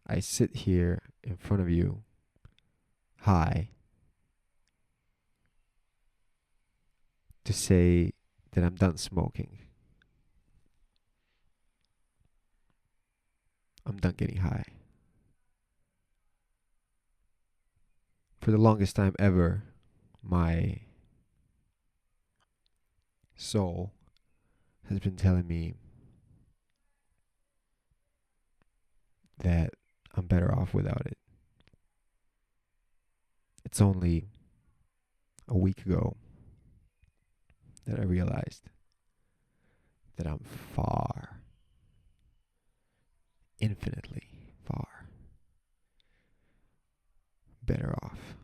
I sit here in front of you, high, to say that I'm done smoking. I'm done getting high. For the longest time ever, my soul has been telling me that I'm better off without it. It's only a week ago that I realized that I'm far, infinitely far better off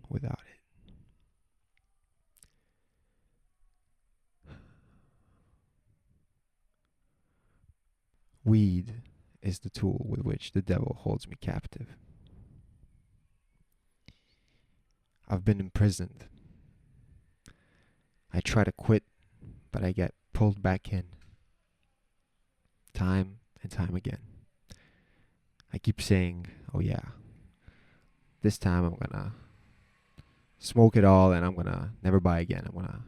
without it. Weed is the tool with which the devil holds me captive. I've been imprisoned. I try to quit, but I get pulled back in time and time again. I keep saying, oh yeah, this time I'm gonna smoke it all and I'm gonna never buy again. I'm gonna,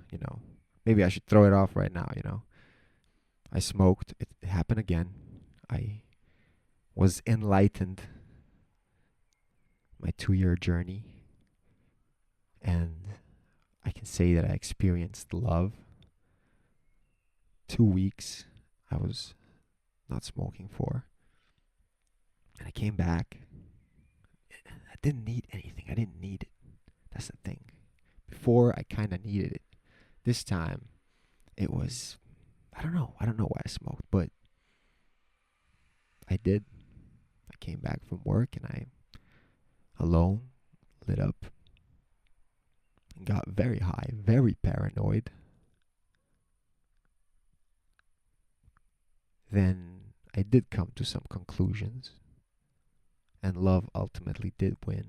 maybe I should throw it off right now. I smoked, it happened again. I was enlightened, my 2-year journey, and I can say that I experienced love. 2 weeks I was not smoking for. And I came back. I didn't need anything. I didn't need it. That's the thing. Before, I kind of needed it. This time, it was, I don't know. I don't know why I smoked, but I did. I came back from work and I, alone, lit up and got very high, very paranoid. Then I did come to some conclusions, and love ultimately did win.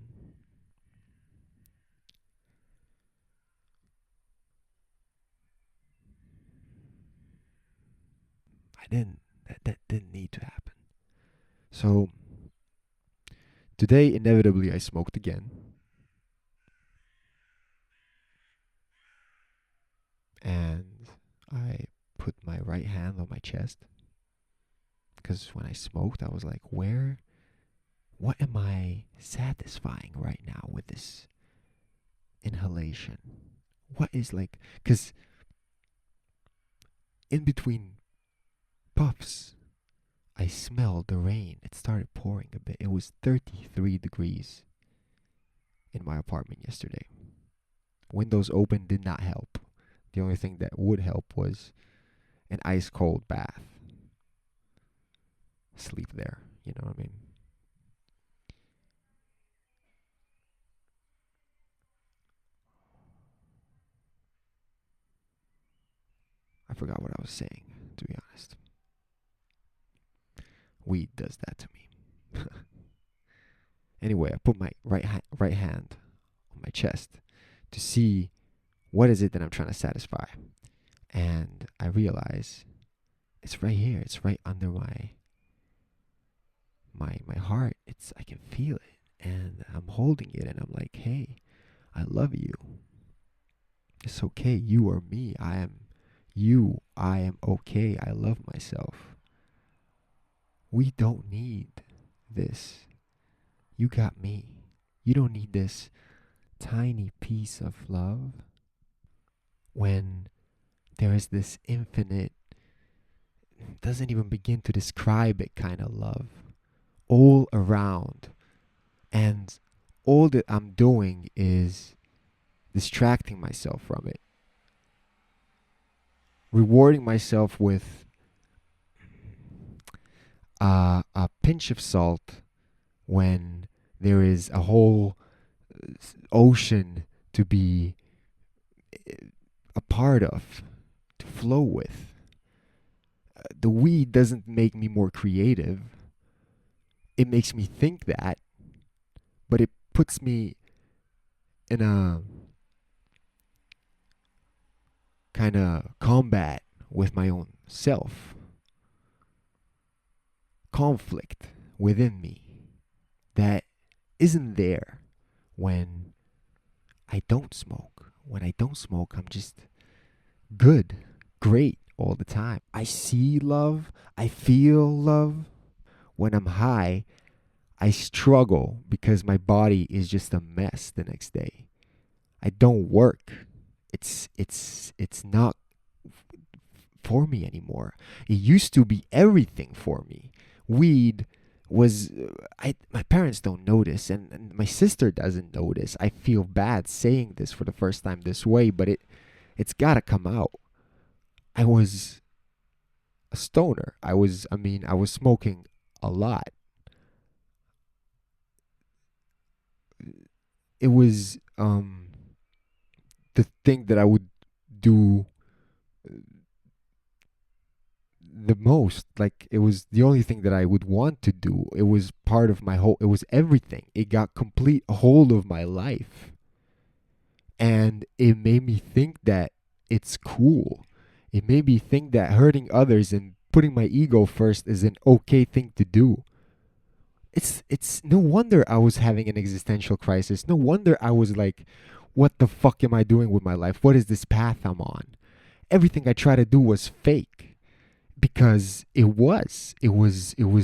That didn't need to happen. So today, inevitably, I smoked again. And I put my right hand on my chest. Because when I smoked, I was like, what am I satisfying right now with this inhalation? What is because in between puffs, I smelled the rain. It started pouring a bit. It was 33 degrees in my apartment yesterday. Windows open did not help. The only thing that would help was an ice cold bath. Sleep there, you know what I mean? I forgot what I was saying, to be honest. Weed does that to me. Anyway, I put my right hand on my chest to see what is it that I'm trying to satisfy. And I realize it's right here. It's right under my heart. I can feel it, and I'm holding it, and I'm like, hey, I love you. It's okay. You are me. I am you. I am okay. I love myself. We don't need this. You got me. You don't need this tiny piece of love when there is this infinite, doesn't even begin to describe it kind of love all around. And all that I'm doing is distracting myself from it, rewarding myself with a pinch of salt when there is a whole ocean to be a part of, to flow with. The weed doesn't make me more creative. It makes me think that, but it puts me in a kind of combat with my own self, conflict within me that isn't there when I don't smoke. When I don't smoke, I'm just good, great all the time. I see love, I feel love. When I'm high, I struggle because my body is just a mess the next day. I don't work. It's not for me anymore. It used to be everything for me. Weed was I my parents don't notice, and my sister doesn't notice. I feel bad saying this for the first time this way, but it's got to come out. I was a stoner. I was smoking a lot. It was the thing that I would do the most. Like, it was the only thing that I would want to do. It was part of my whole, it was everything. It got complete hold of my life. And it made me think that it's cool. It made me think that hurting others and putting my ego first is an okay thing to do. It's no wonder I was having an existential crisis. No wonder I was like, what the fuck am I doing with my life? What is this path I'm on? Everything I tried to do was fake, because it was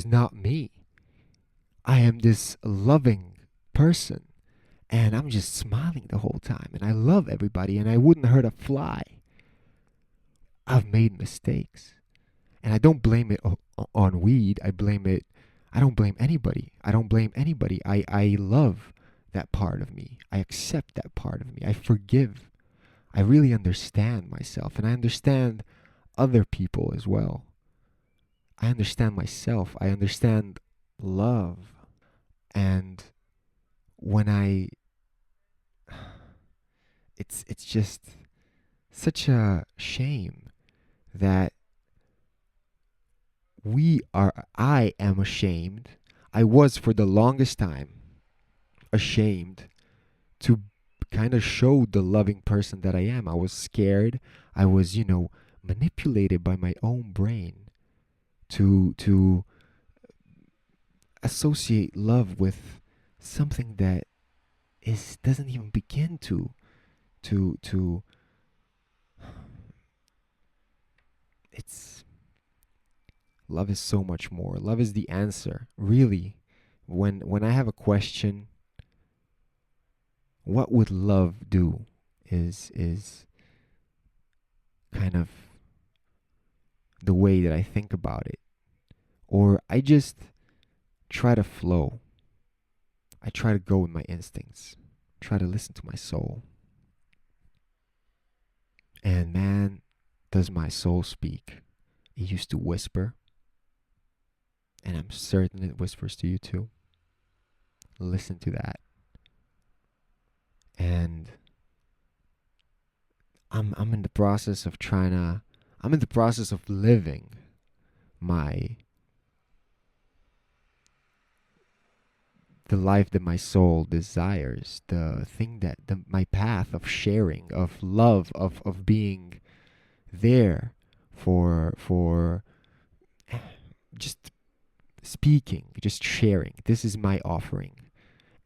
not me. I am this loving person, and I'm just smiling the whole time, and I love everybody, and I wouldn't hurt a fly. I've made mistakes, and I don't blame it on weed. I don't blame anybody. I don't blame anybody. I love that part of me. I accept that part of me. I forgive. I really understand myself, and I understand other people as well. I understand myself. I understand love. And when I it's just such a shame that I am ashamed. I was for the longest time ashamed to kind of show the loving person that I am. I was scared. I was, manipulated by my own brain to associate love with something that is doesn't even begin to it's love is so much more. Love is the answer. Really, when I have a question, what would love do is kind of the way that I think about it. Or I just try to flow. I try to go with my instincts. Try to listen to my soul. And man, does my soul speak. It used to whisper, and I'm certain it whispers to you too. Listen to that. And I'm in the process of I'm in the process of living my the life that my soul desires, the thing that my path of sharing, of love, of being there for just speaking, just sharing. This is my offering,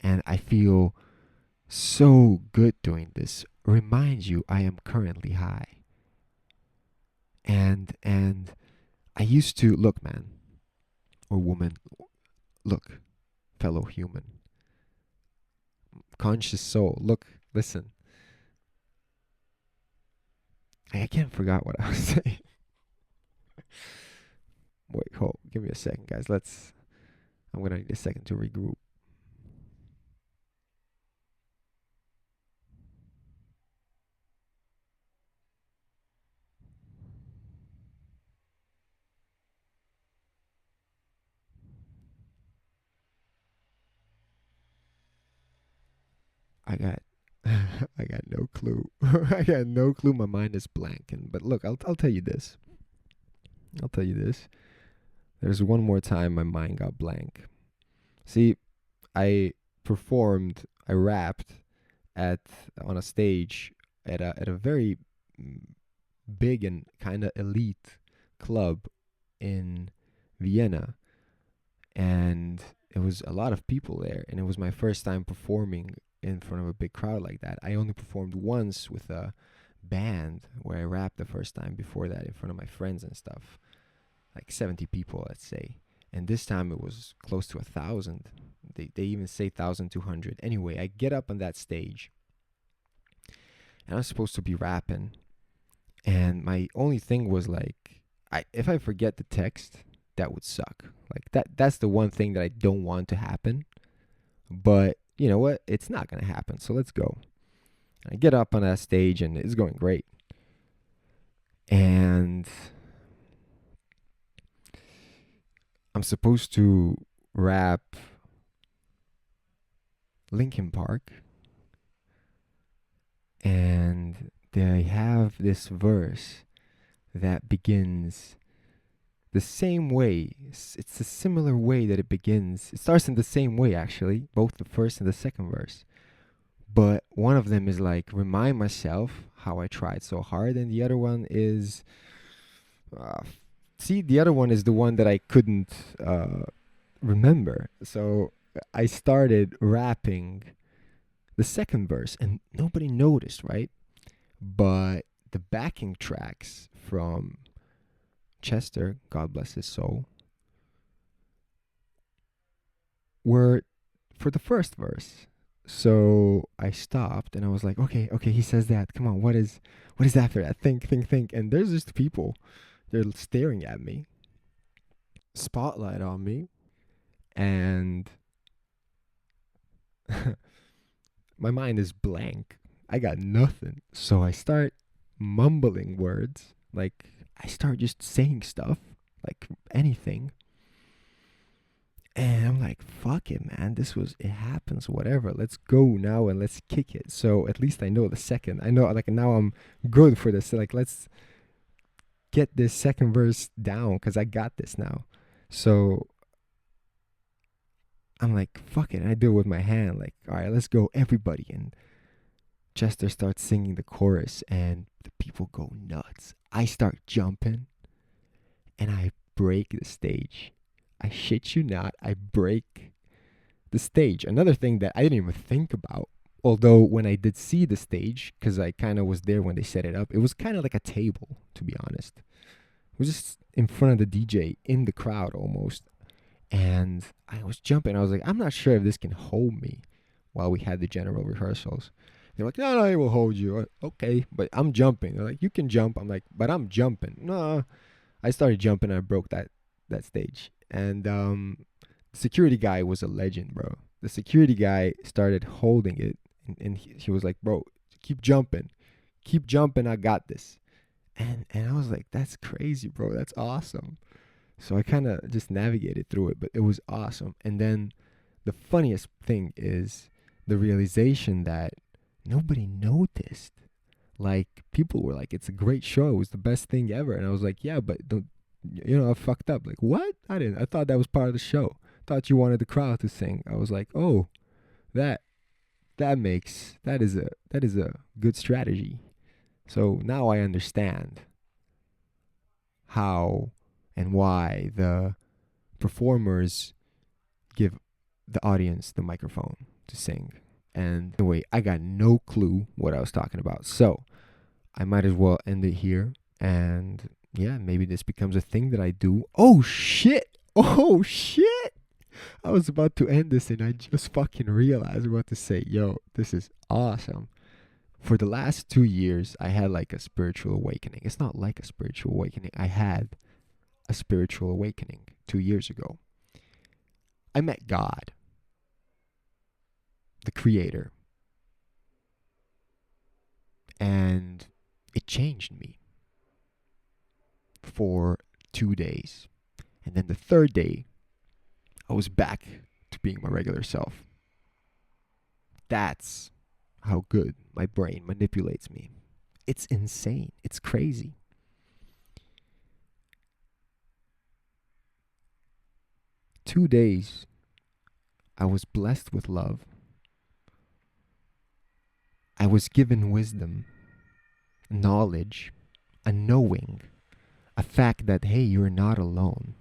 and I feel so good doing this. Reminds you I am currently high. And I used to look, man, or woman, look, fellow human, conscious soul, look, listen. I can't forgot what I was saying. Wait, hold, give me a second, guys. I'm gonna need a second to regroup. I got I got no clue. I got no clue. My mind is blank. But look, I'll tell you this. I'll tell you this. There's one more time my mind got blank. See, I I rapped at on a stage at a very mm, big and kind of elite club in Vienna, and it was a lot of people there, and it was my first time performing in front of a big crowd like that. I only performed once with a band where I rapped the first time before that in front of my friends and stuff, like 70 people, let's say. And this time it was close to 1,000. They even say 1,200. Anyway, I get up on that stage and I'm supposed to be rapping, and my only thing was like, if I forget the text, that would suck. Like that's the one thing that I don't want to happen. But you know what? It's not gonna happen. So let's go. I get up on that stage and it's going great. And I'm supposed to rap Linkin Park, and they have this verse that begins the same way. It's a similar way that it begins. It starts in the same way, actually, both the first and the second verse. But one of them is like, remind myself how I tried so hard, and the other one is, uh, see, the other one is the one that I couldn't remember. So I started rapping the second verse, and nobody noticed, right? But the backing tracks from Chester, God bless his soul, were for the first verse. So I stopped and I was like, okay, he says that. Come on, what is after that? Think. And there's just people. They're staring at me. Spotlight on me. And my mind is blank. I got nothing. So I start mumbling words. Like I start just saying stuff, like anything. And I'm like, fuck it, man. It happens, whatever. Let's go now and let's kick it. So at least I know the second. I know, like, now I'm good for this. Like, let's get this second verse down because I got this now. So I'm like, fuck it. And I do it with my hand. Like, all right, let's go, everybody. And Chester starts singing the chorus and the people go nuts. I start jumping and I break the stage. I shit you not, I break the stage. Another thing that I didn't even think about, although when I did see the stage, because I kind of was there when they set it up, it was kind of like a table, to be honest. It was just in front of the DJ, in the crowd almost. And I was jumping. I was like, I'm not sure if this can hold me while we had the general rehearsals. They're like, no, it will hold you. Okay, but I'm jumping. They're like, you can jump. I'm like, but I'm jumping. No, I started jumping and I broke that stage. And the security guy was a legend, bro. The security guy started holding it, and he was like, bro, keep jumping. I got this. And I was like, that's crazy, bro. That's awesome. So I kind of just navigated through it, but it was awesome. And then the funniest thing is the realization that nobody noticed. Like, people were like, it's a great show. It was the best thing ever. And I was like, yeah, but don't, I fucked up. Like, what? I thought that was part of the show. I thought you wanted the crowd to sing. I was like, oh, that is a good strategy. So now I understand how and why the performers give the audience the microphone to sing. And anyway, I got no clue what I was talking about. So I might as well end it here. And yeah, maybe this becomes a thing that I do. Oh shit! I was about to end this and I just fucking realized what to say. Yo, this is awesome. For the last 2 years, I had like a spiritual awakening. It's not like a spiritual awakening. I had a spiritual awakening 2 years ago. I met God, the creator, and it changed me for 2 days. And then the third day, I was back to being my regular self. That's how good my brain manipulates me. It's insane. It's crazy. Two days, I was blessed with love. I was given wisdom, knowledge, a knowing, a fact that, hey, you're not alone.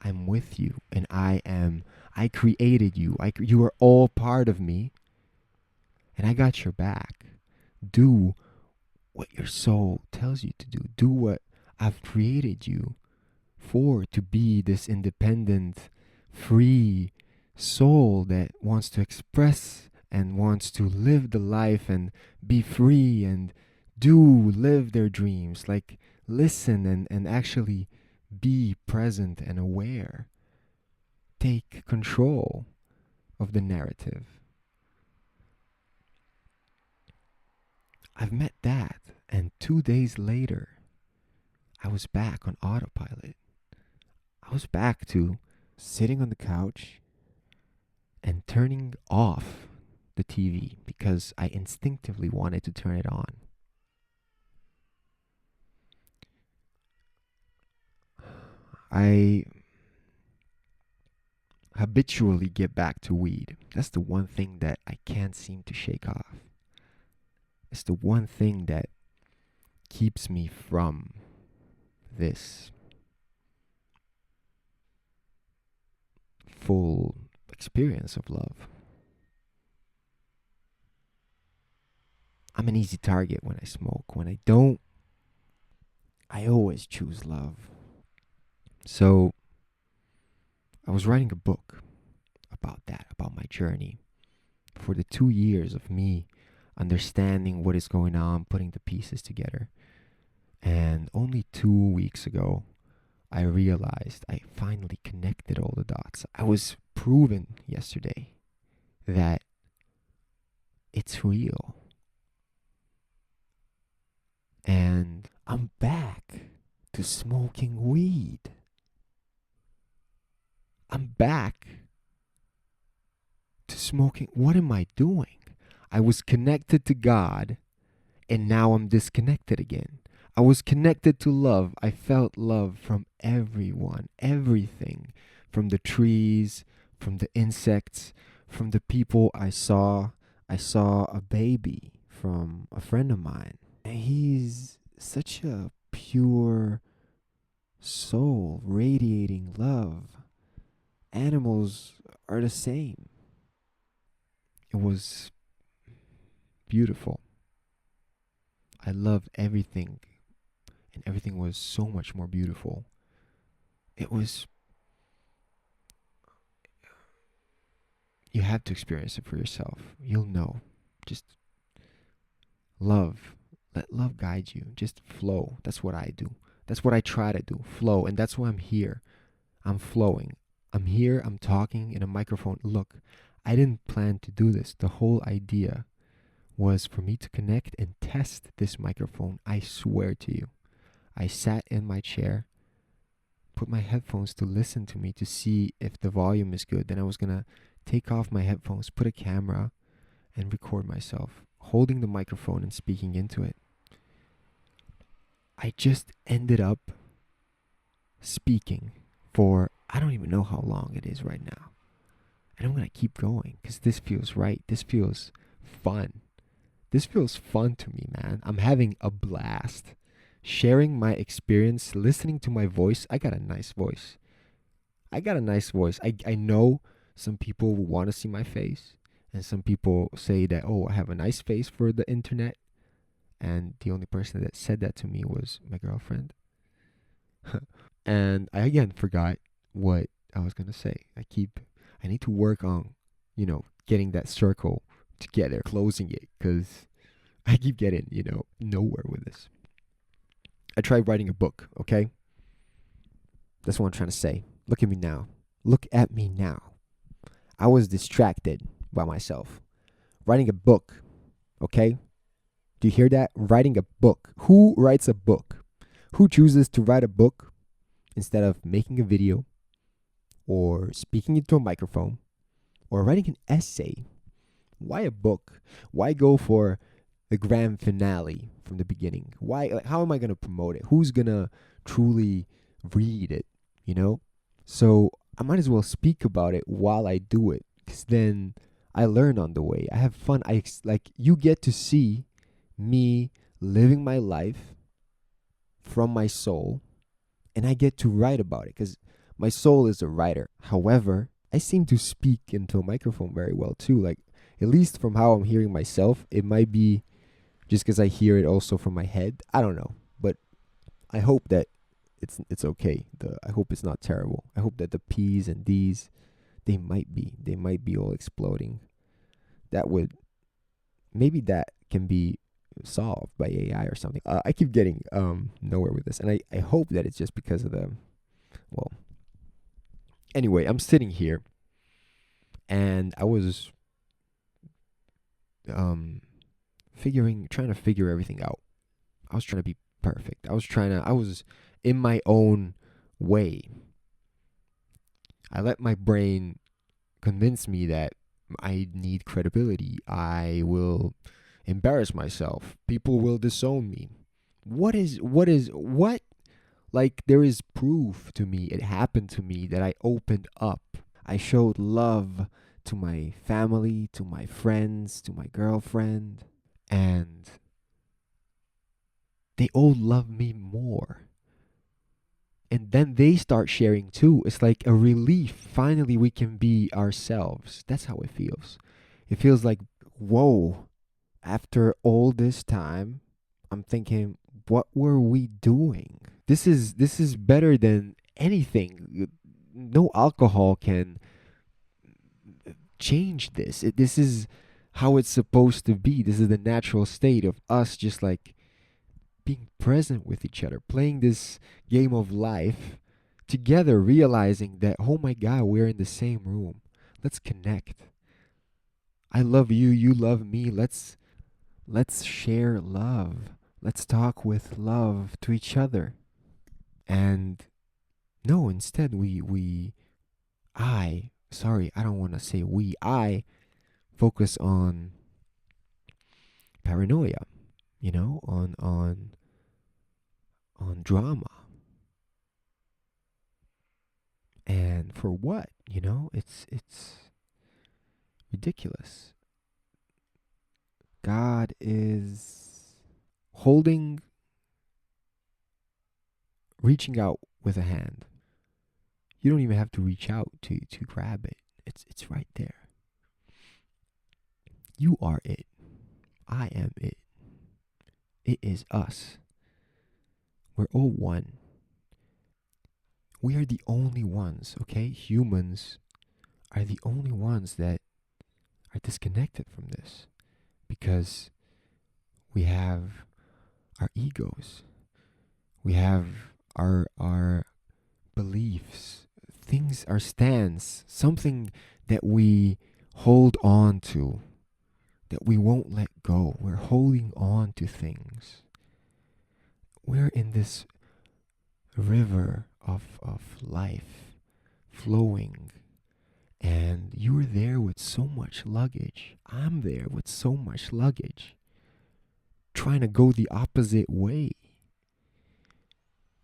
I'm with you, and I created you. You are all part of me, and I got your back. Do what your soul tells you to do. Do what I've created you for, to be this independent, free soul that wants to express and wants to live the life and be free and live their dreams. Like, listen and actually be present and aware. Take control of the narrative. I've met that, and 2 days later, I was back on autopilot. I was back to sitting on the couch and turning off the TV because I instinctively wanted to turn it on. I habitually get back to weed. That's the one thing that I can't seem to shake off. It's the one thing that keeps me from this full experience of love. I'm an easy target when I smoke. When I don't, I always choose love. So I was writing a book about that, about my journey. For the 2 years of me understanding what is going on, putting the pieces together. And only 2 weeks ago, I realized I finally connected all the dots. I was proven yesterday that it's real. And I'm back to smoking weed. I'm back to smoking. What am I doing? I was connected to God, and now I'm disconnected again. I was connected to love. I felt love from everyone, everything, from the trees, from the insects, from the people I saw. I saw a baby from a friend of mine. And he's such a pure soul, radiating love. Animals are the same. It was beautiful. I loved everything, and everything was so much more beautiful. It was, you have to experience it for yourself. You'll know. Just love. Let love guide you. Just flow. That's what I do. That's what I try to do. Flow. And that's why I'm here. I'm flowing. I'm here. I'm talking in a microphone. Look, I didn't plan to do this. The whole idea was for me to connect and test this microphone. I swear to you. I sat in my chair, put my headphones to listen to me to see if the volume is good. Then I was going to take off my headphones, put a camera, and record myself holding the microphone and speaking into it. I just ended up speaking for, I don't even know how long it is right now. And I'm going to keep going because this feels right. This feels fun. This feels fun to me, man. I'm having a blast. Sharing my experience, listening to my voice. I got a nice voice. I know some people will want to see my face. And some people say that, oh, I have a nice face for the internet. And the only person that said that to me was my girlfriend. And I again forgot what I was going to say. I need to work on, getting that circle together, closing it, because I keep getting, nowhere with this. I tried writing a book, okay? That's what I'm trying to say. Look at me now. Look at me now. I was distracted by myself. Writing a book, okay? Do you hear that? Writing a book. Who writes a book? Who chooses to write a book instead of making a video or speaking into a microphone or writing an essay? Why a book? Why go for the grand finale from the beginning? Why? Like, how am I going to promote it? Who's going to truly read it, So I might as well speak about it while I do it, because then I learn on the way. I have fun. You get to see me living my life from my soul, and I get to write about it, because My soul is a writer. However, I seem to speak into a microphone very well too. Like, at least from how I'm hearing myself, it might be just because I hear it also from my head. I don't know, but I hope that it's okay. I hope it's not terrible. I hope that the P's and D's, they might be all exploding. That would, maybe that can be solved by AI or something. I keep getting nowhere with this, and I hope that it's just because of the, well, anyway, I'm sitting here and I was trying to figure everything out. I was trying to be perfect. I was in my own way. I let my brain convince me that I need credibility. I will embarrass myself. People will disown me. What? Like, there is proof to me. It happened to me that I opened up. I showed love to my family, to my friends, to my girlfriend, and they all love me more. And then they start sharing too. It's like a relief. Finally, we can be ourselves. That's how it feels. It feels like, whoa, after all this time, I'm thinking, what were we doing? This is better than anything. No alcohol can change this. This is how it's supposed to be. This is the natural state of us, just like being present with each other, playing this game of life together, realizing that, oh my God, we're in the same room. Let's connect. I love you, you love me. Let's share love. Let's talk with love to each other. And no, instead I don't want to say I focus on paranoia, on drama. And for what? It's ridiculous. God is holding, reaching out with a hand. You don't even have to reach out to grab it. It's right there. You are it. I am it. It is us. We're all one. We are the only ones, okay? Humans are the only ones that are disconnected from this, because we have our egos. We have our beliefs, things, our stance, something that we hold on to, that we won't let go. We're holding on to things. We're in this river of life flowing, and you're there with so much luggage. I'm there with so much luggage, trying to go the opposite way.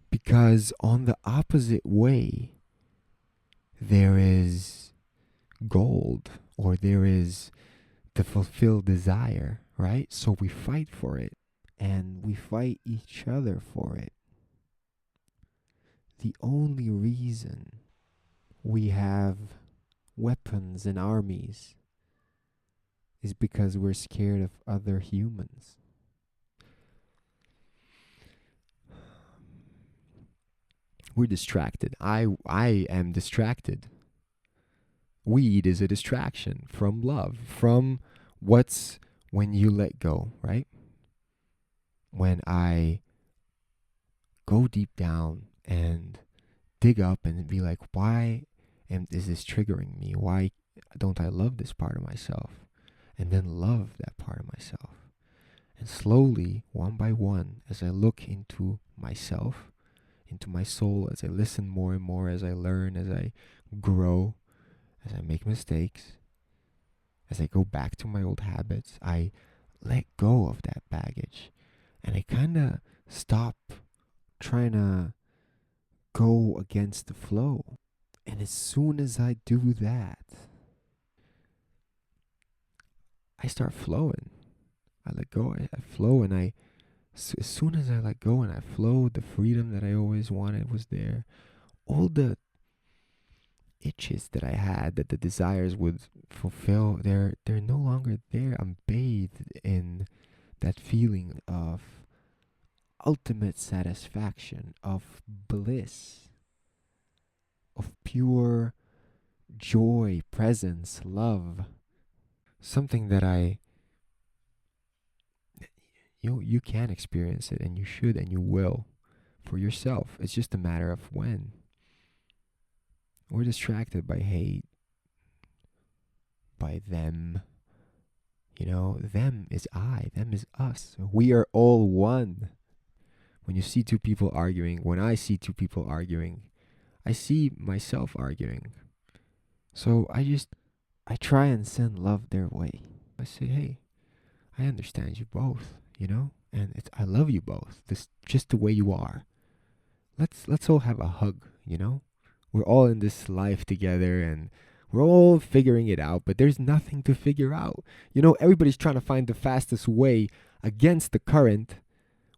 Because on the opposite way, there is gold, or there is the fulfilled desire, right? So we fight for it, and we fight each other for it. The only reason we have weapons and armies is because we're scared of other humans. We're distracted. I am distracted. Weed is a distraction from love, from what's when you let go, right? When I go deep down and dig up and be like, why is this triggering me? Why don't I love this part of myself? And then love that part of myself. And slowly, one by one, as I look into myself, into my soul, as I listen more and more, as I learn, as I grow, as I make mistakes, as I go back to my old habits, I let go of that baggage. And I kind of stop trying to go against the flow. And as soon as I do that, I start flowing. I let go, I flow, and as soon as I let go and I flow, the freedom that I always wanted was there. All the itches that I had, that the desires would fulfill, they're no longer there. I'm bathed in that feeling of ultimate satisfaction, of bliss, of pure joy, presence, love. Something that you can experience it, and you should, and you will, for yourself. It's just a matter of when. We're distracted by hate, by them. Them is I, them is us. We are all one. When you see two people arguing, when I see two people arguing, I see myself arguing. So I try and send love their way. I say, hey, I understand you both, and I love you both. This just the way you are. Let's all have a hug. We're all in this life together, and we're all figuring it out, but there's nothing to figure out. Everybody's trying to find the fastest way against the current,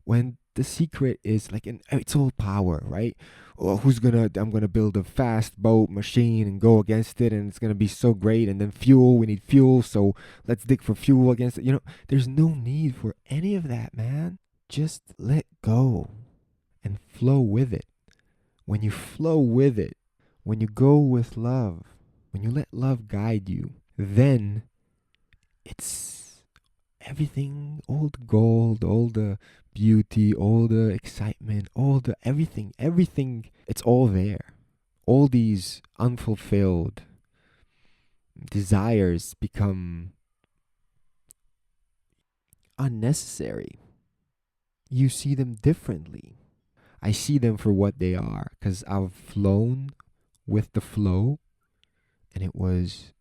when the secret is like, it's all power, right? Oh, I'm gonna build a fast boat machine and go against it, and it's gonna be so great. And then fuel, we need fuel, so let's dig for fuel against it. There's no need for any of that, man. Just let go and flow with it. When you flow with it, when you go with love, when you let love guide you, then it's everything, all the gold, all the beauty, all the excitement, all the everything, it's all there. All these unfulfilled desires become unnecessary. You see them differently. I see them for what they are, because I've flown with the flow, and it was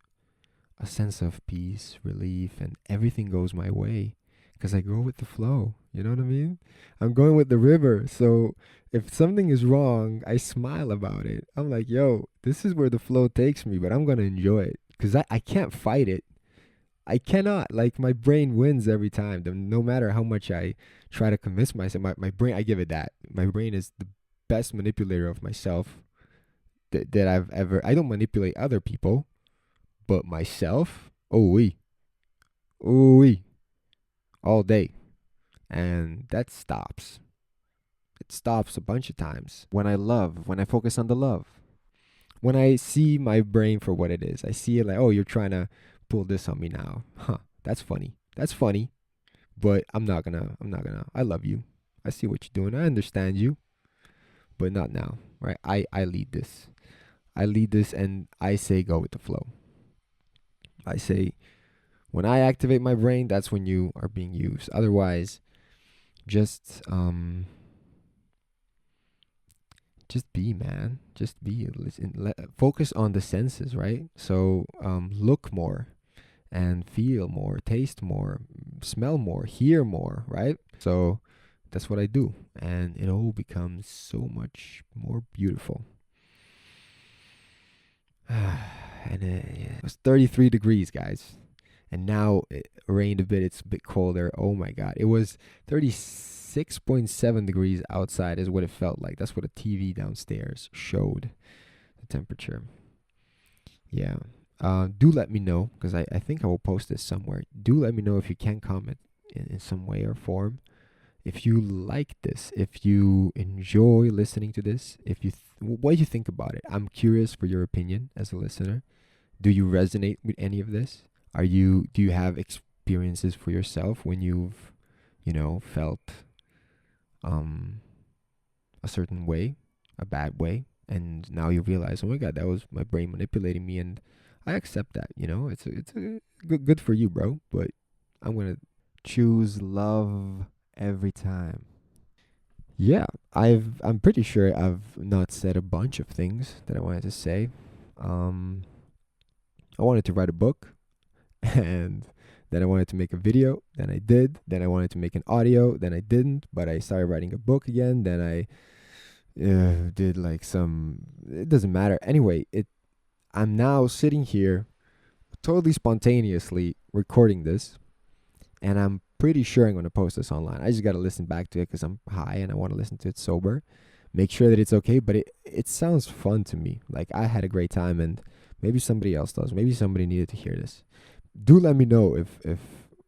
a sense of peace, relief, and everything goes my way because I go with the flow. You know what I mean? I'm going with the river. So if something is wrong, I smile about it. I'm like, yo, this is where the flow takes me, but I'm going to enjoy it because I can't fight it. I cannot. Like, my brain wins every time. No matter how much I try to convince myself, my brain, I give it that. My brain is the best manipulator of myself that I've ever. I don't manipulate other people, but myself, ooh, all day. And that stops. It stops a bunch of times when I focus on the love. When I see my brain for what it is, I see it like, oh, you're trying to pull this on me now. Huh, that's funny. That's funny. But I'm not gonna, I love you. I see what you're doing. I understand you. But not now, right? I lead this. I lead this, and I say go with the flow. I say, when I activate my brain, that's when you are being used. Otherwise, just be, man. Just be. Listen, focus on the senses, right? So look more and feel more, taste more, smell more, hear more, right? So that's what I do, and it all becomes so much more beautiful. And it was 33 degrees, guys. And now it rained a bit. It's a bit colder. Oh my God. It was 36.7 degrees outside, is what it felt like. That's what a TV downstairs showed the temperature. Yeah. Do let me know, because I think I will post this somewhere. Do let me know if you can comment in some way or form. If you like this, if you enjoy listening to this, what do you think about it? I'm curious for your opinion as a listener. Do you resonate with any of this? Do you have experiences for yourself when you've, felt a certain way, a bad way, and now you realize, oh my God, that was my brain manipulating me, and I accept that. It's a good for you, bro. But I'm gonna choose love every time. Yeah, I'm pretty sure I've not said a bunch of things that I wanted to say. Um, I wanted to write a book, and then I wanted to make a video, then I did. Then I wanted to make an audio, then I didn't. But I started writing a book again. Then I did like some. It doesn't matter. Anyway, I'm now sitting here, totally spontaneously recording this, and I'm pretty sure I'm going to post this online. I just got to listen back to it because I'm high and I want to listen to it sober. make sure that it's okay. But it sounds fun to me. Like I had a great time, and maybe somebody else does. Maybe somebody needed to hear this. Do let me know if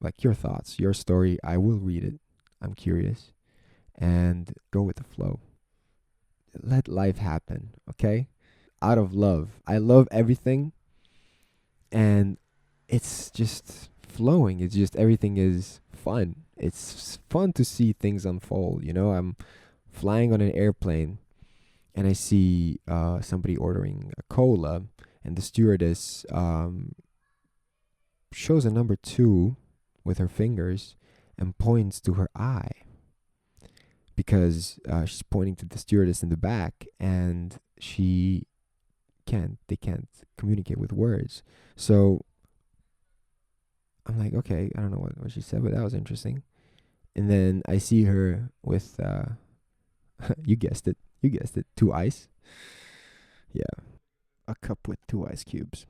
like your thoughts, your story. I will read it. I'm curious, and go with the flow. Let life happen, okay? Out of love. I love everything, and it's just flowing. It's just everything is fun. It's fun to see things unfold. I'm flying on an airplane and I see somebody ordering a cola, and the stewardess shows a number two with her fingers and points to her eye because she's pointing to the stewardess in the back, and they can't communicate with words. So I'm like, okay, I don't know what she said, but that was interesting. And then I see her with, you guessed it, two ice. Yeah, a cup with two ice cubes.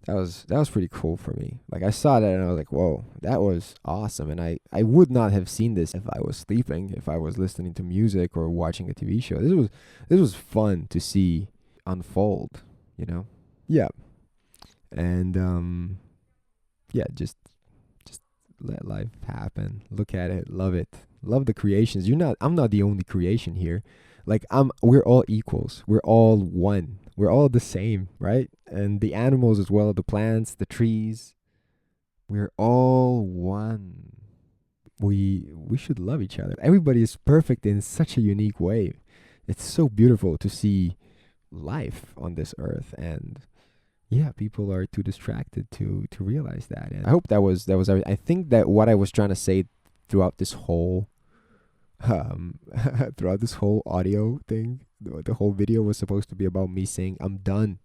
That was pretty cool for me. Like I saw that and I was like, whoa, that was awesome. And I would not have seen this if I was sleeping, if I was listening to music or watching a TV show. This was fun to see unfold. You know? Yeah, and yeah, just let life happen. Look at it, love it, love the creations. I'm not the only creation here. Like we're all equals. We're all one. We're all the same, right? And the animals as well, the plants, the trees. We're all one. We should love each other. Everybody is perfect in such a unique way. It's so beautiful to see life on this earth, and yeah, people are too distracted to realize that. And I hope that was everything. I think that what I was trying to say throughout this whole um throughout this whole audio thing, the whole video was supposed to be about me saying I'm done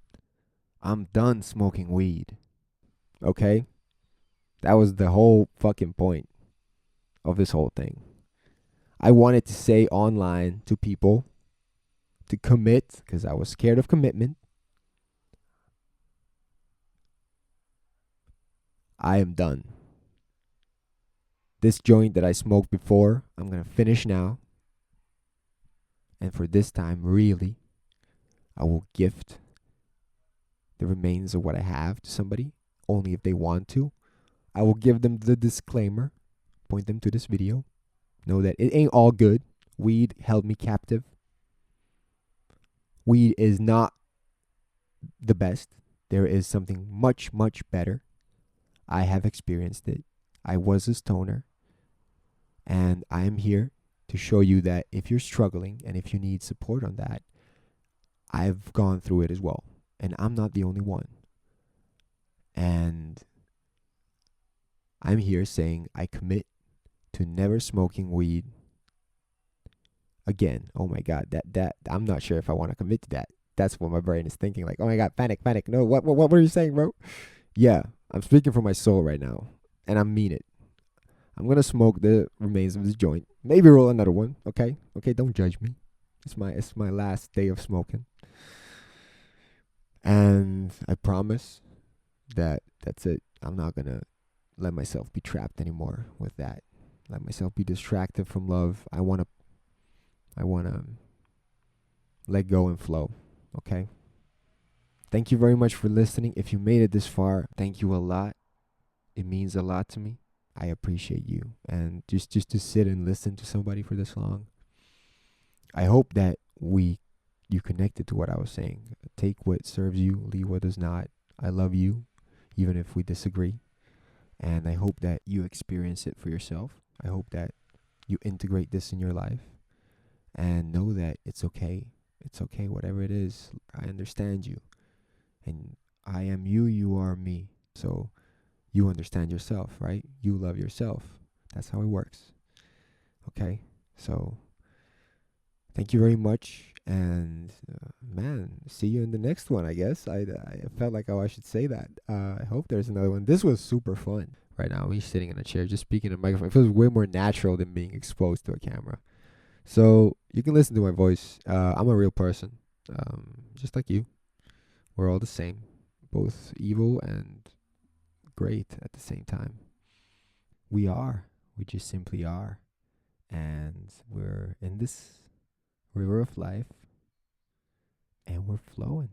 smoking weed. Okay, that was the whole fucking point of this whole thing. I wanted to say online to people to commit because I was scared of commitment. I am done. This joint that I smoked before, I'm going to finish now. And for this time, really, I will gift the remains of what I have to somebody, only if they want to. I will give them the disclaimer, point them to this video. Know that it ain't all good. Weed held me captive. Weed is not the best. There is something much, much better. I have experienced it. I was a stoner. And I am here to show you that if you're struggling and if you need support on that, I've gone through it as well. And I'm not the only one. And I'm here saying I commit to never smoking weed again. Oh my God, that I'm not sure if I want to commit to that. That's what my brain is thinking. Like, oh my God, panic, panic. No, what were you saying, bro? Yeah, I'm speaking from my soul right now, and I mean it. I'm gonna smoke the remains of this joint. Maybe roll another one. Okay, don't judge me. It's my last day of smoking, and I promise that that's it. I'm not gonna let myself be trapped anymore with that. Let myself be distracted from love. I wanna let go and flow. Okay. Thank you very much for listening. If you made it this far, thank you a lot. It means a lot to me. I appreciate you, and just to sit and listen to somebody for this long. I hope that you connected to what I was saying. Take what serves you, leave what does not. I love you, even if we disagree, and I hope that you experience it for yourself. I hope that you integrate this in your life and know that it's okay. It's okay, whatever it is. I understand you, and I am you. You are me. So you understand yourself, right? You love yourself. That's how it works. Okay? So, thank you very much. And, man, see you in the next one, I guess. I felt like, oh, I should say that. I hope there's another one. This was super fun. Right now, he's sitting in a chair, just speaking to a microphone. It feels way more natural than being exposed to a camera. So, you can listen to my voice. I'm a real person, just like you. We're all the same, both evil and great at the same time. We are. We just simply are. And we're in this river of life, and we're flowing.